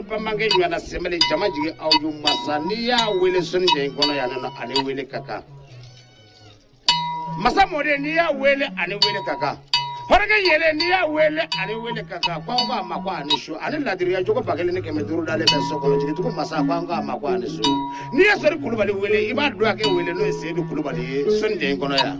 Pamangke nyana semele jama jige audio masa niya wele soni jeng kono ya nana ane wele kaka masa mode niya wele ane wele kaka horga yele niya wele ane wele kaka kwa nga makwa ane sho ane ladiriya jogo bagele ne keme duru dale be sokolo jige tuko masa kwa nga makwa ane sho niya sori kulubali wele iba dua ke wele no sedu kulubali soni jeng kono ya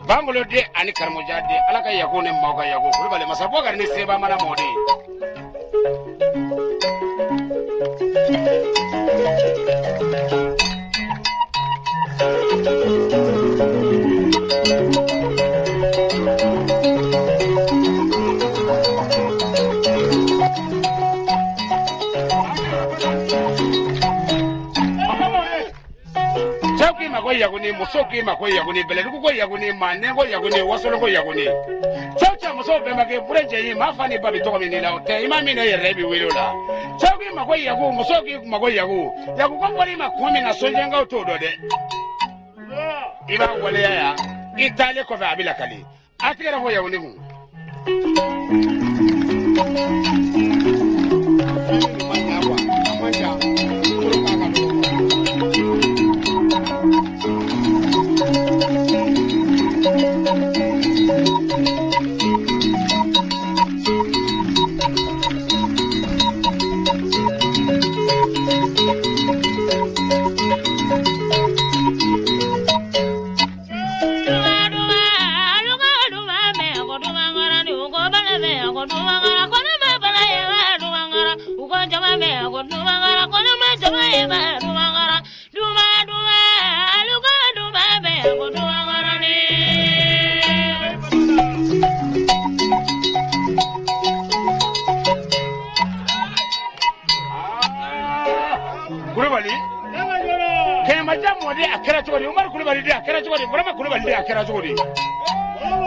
Bangolo de ani karmoja de alaka yakone mauka yako kulibale masapoka ni seba mana modi Yaguni, Mosoki, Mako Yaguni, Beleruko Yaguni, Manego Yaguni, Wasolo Yaguni. Chocha Moso Bemake, Pureje, Mafani Babitominila, Taimamina, Rebi Wilula. Choki Mako Yagu, Mosoki, Mako Yagu, Yaguani Makumina, Sojango Todo. Iba Walea, Italia Kovabila Kali. Atika Hoyaguni.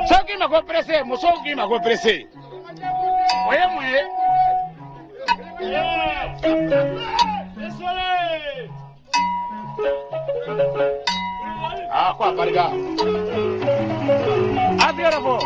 Soki mako presse, Mosoki mako presse. Oye mwe. Ah, kwa bariga. Adiara bo.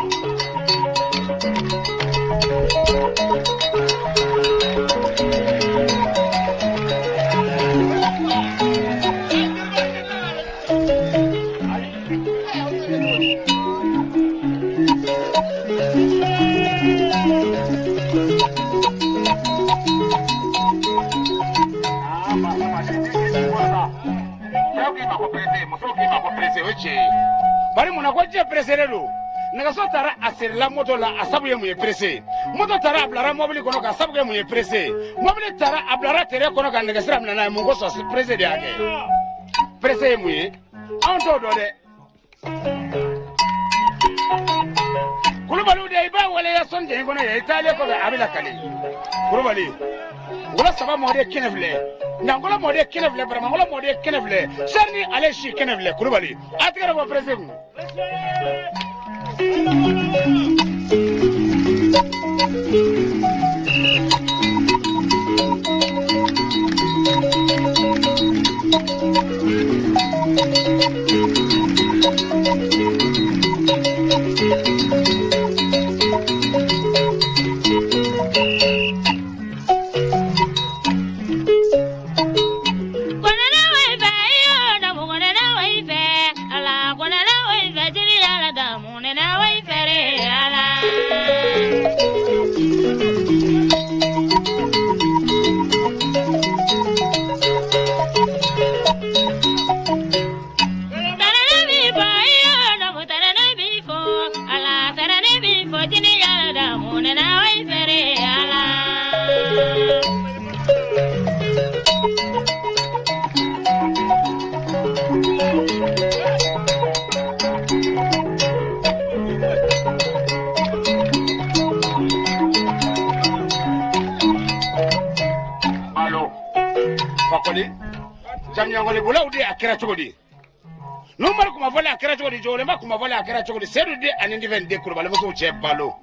Bari muna kwa je preserelo nagaso tara asirla moto la asabu ye mu presse moto tara ablara mobili kono ka asabu ye mu presse mobili tara ablara tere kono ka nagasira mna mu go so presse de age presse mu ye on to do de kulubali de iba wala ya sonje kono ya Italia ko abila kali kulubali wala saba mode kinevle nangola mode kinevle vraiment ngola mode kinevle serni aleshi kinevle kulubali atigara ko presse mu Jamyangoli Bula de Akerachodi. No more come vola Akerachodi, Jolema come vola Akerachodi, said de and independent de Kurbalamo Chep Balo.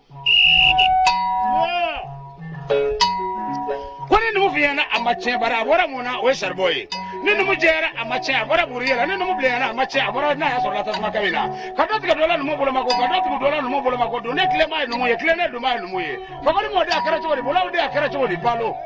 When in Mufiana, a macha, but I want Mona, Western boy. Ninumujera, a macha, what a Buria, Ninumubliana, a macha, what a nice or Latas Macavina. Cannot Mobolamaco, cannot go on Mobolamaco, do not claim my Numuy, claim it to my Numuy. For one more, they are Karachodi, Bola de Karachodi, Palo.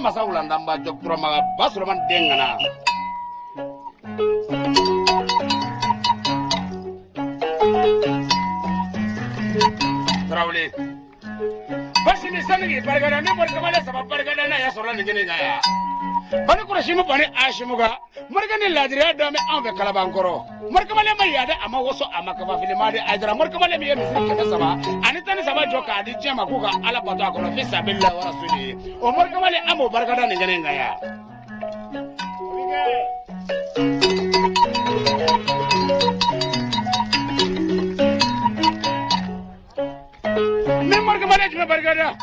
Masaula namba Doctor Maga Basroman Dengana. Trauli. Basini Sangi, Pargana, never come as a Pargana, Yasolan in Gaya. Panakurashimo Pani Ashimuga, Morgan Ladria Dame Ave Calabancoro, Morkamale Mayada, Amawoso Amakava Filimadi, Adra Morkamale Kasama, Anita Sama Joka, the Jamakuga, Alapataco, Visa Billa or Sudi, or Morkamale Amo Bargadan in Gaya. Memorgamale Bargada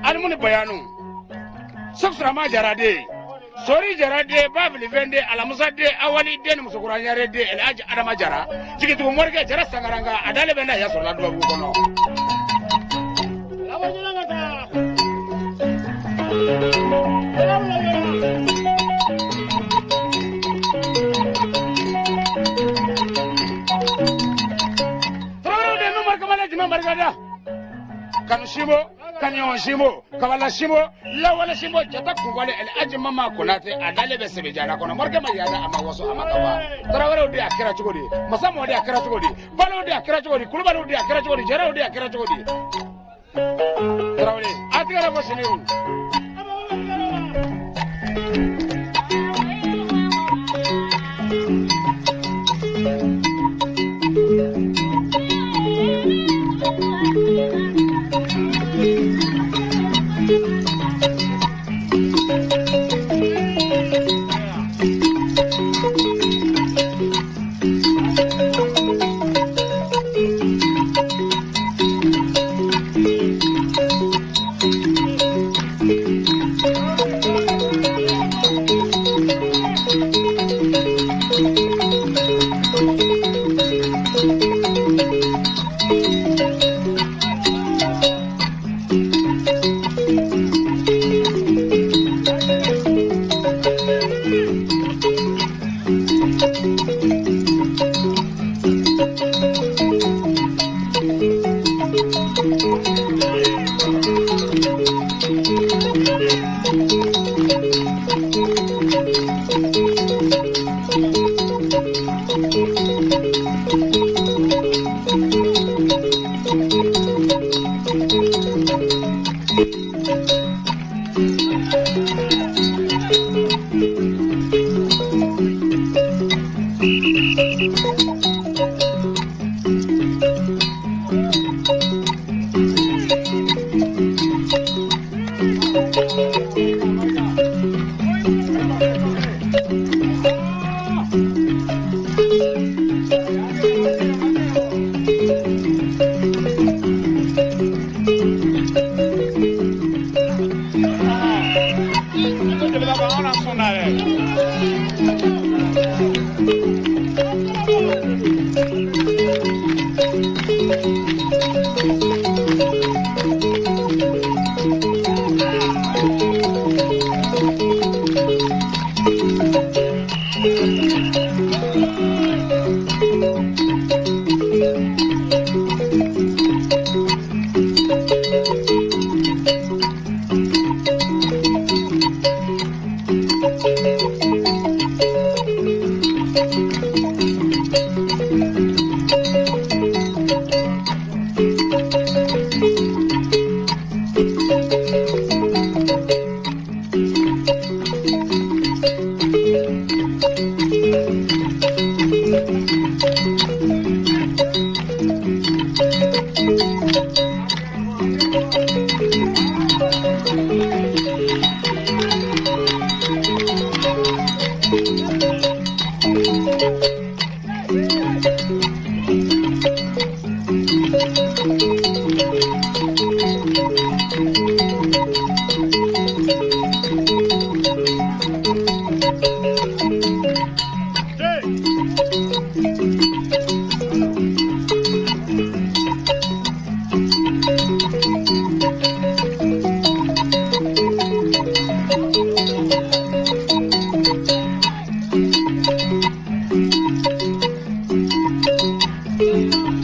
Almuni Bayanu. Substrama Jarade, sorry Jarade, Babli Vende, Alamusa de, Awali Den Musukuranya de, El Aj Adamajara, Chikitu Morga, Jarasangaranga, Adalevena Yasola Bukono. Throw the number Margada Kanushimo. Kanyo Shimo, Kavala Shimo, Lawala Shimo, Jatakuale, and Ajimama Konate, and Dalebe Sevijana, Morgamayada, Amawaso Amakawa, Travero de Akerachodi, Masamo de Akerachodi, Balo de Akerachodi, Kulbaro de Akerachodi, Jero de Akerachodi. Traveli, Atia was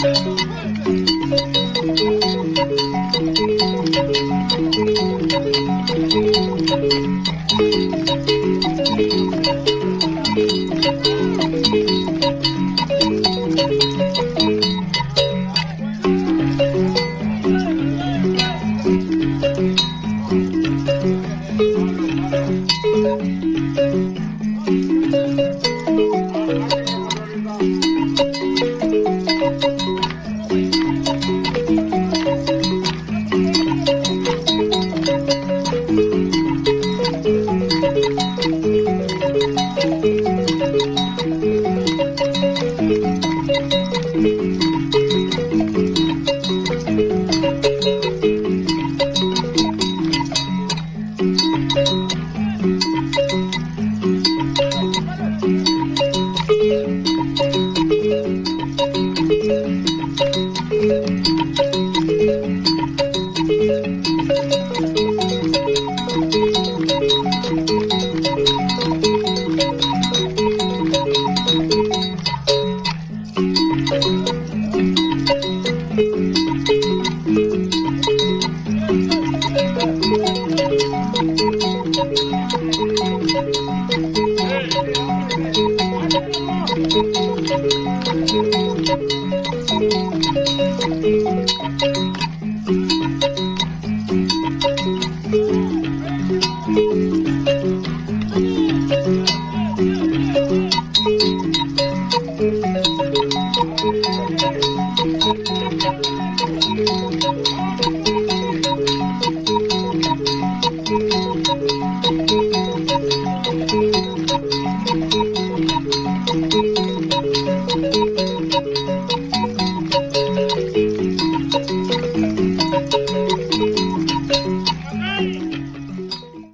Hey.